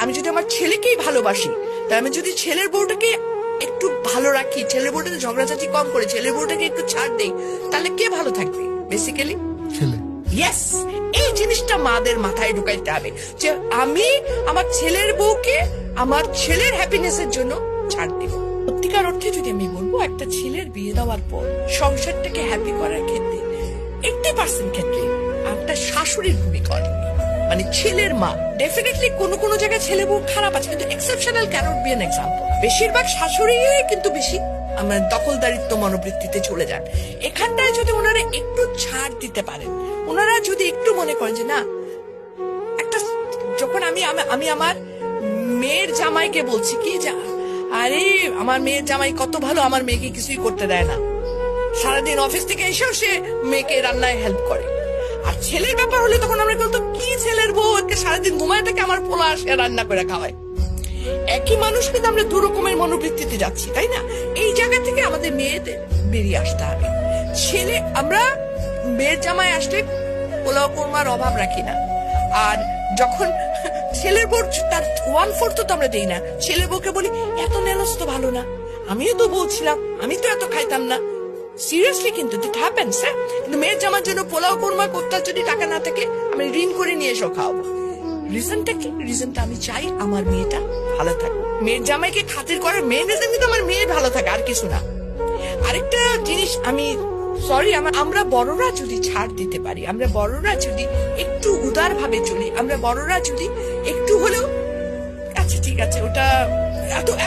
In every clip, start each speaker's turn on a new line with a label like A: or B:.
A: আমি যদি আমার ছেলেকেই ভালোবাসি, তাহলে আমি যদি ছেলের বউটাকে একটু ভালো রাখি, ছেলের বউটাকে ঝগড়াঝাটি কম করে ছেলের বউটাকে একটু ছাড় দেই, তাহলে কে ভালো থাকবে? বেসিক্যালি
B: ছেলে।
A: ইয়েস, এই জিনিসটা মাদের মাথায় ঢুকাইতে হবে যে আমি আমার ছেলের বউকে আমার ছেলের হ্যাপিনেসের জন্য ছাড় দিব। সত্যিকার অর্থে যদি আমি বলবো, একটা ছেলের বিয়ে দেওয়ার পর সংসারটাকে হ্যাপি করার ক্ষেত্রে 80% ক্ষেত্রে একটা শাশুড়ির ভূমিকা অনেক, মানে ছেলের মা। ডেফিনেটলি কোন জায়গায় ছেলে বউ খারাপ আছে, কিন্তু exceptional cannot be an example. বেশিরভাগ শাশুড়ি কিন্তু বেশি আমার দখলদারিত্ব মনোবৃত্তিতে চলে যান। এখানটায় যদি ওনারা একটু ছাড় দিতে পারেন, ওনারা যদি একটু মনে করেন যে না, একটা যখন আমি আমার মেয়ের জামাইকে বলছি কি যে আরে আমার মেয়ের জামাই কত ভালো, আমার মেয়েকে কিছুই করতে দেয় না, সারাদিন অফিস থেকে এসেও সে মেয়েকে রান্নায় হেল্প করে। আর ছেলের ব্যাপার হলে তখন আমরা বলতো কি ছেলের বউ সারাদিন ঘুমায় থেকে আমার পোলা আসে রান্না করে খাওয়ায়। একই মানুষ কিন্তু আমরা দু রকমের মনোবৃত্তিতে যাচ্ছি, তাই না? এই জায়গা থেকে আমাদের মেয়েদের বেরিয়ে আসতে হবে। ছেলে আমরা মেয়ের জামাই আসলে পোলাও কোরমার অভাব রাখি না, আর যখন ছেলের বউ তার 1/4 তো আমরা দেই না, ছেলের বউকে বলি এত নেলস তো ভালো না, আমিও তো বলছিলাম আমি তো এত খাইতাম না। সিরিয়াসলি কিন্তু ইট হ্যাপেন্স। কিন্তু মেয়ের জামার জন্য পোলাও কোরমা করতে যদি টাকা না থাকে, আমি ঋণ করে নিয়ে এসো খাওয়াবো। রিজনটা কি? রিজনটা আমি চাই আমার মেয়েটা ভালো থাকুক। মেয়ের জামাইকে খাতির করার মেন রিজন কিন্তু আমার মেয়ে ভালো থাকে, আর কিছু না। আরেকটা জিনিস আমি সরি, আমরা বড়রা যদি ছাড় দিতে পারি, আমরা বড়রা যদি একটু উদার ভাবে চলি, আমরা বড়রা যদি একটু হলেও আচ্ছা ঠিক আছে ওটা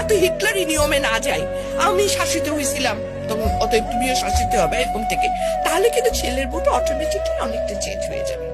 A: এত হিটলারি নিয়মে না যাই, আমি শাসিত হয়েছিলাম তখন অতএব তুমিও শাসিত হবে এরকম থেকে, তাহলে কিন্তু ছেলের বউটা অটোমেটিকলি অনেকটা চেঞ্জ হয়ে যাবে।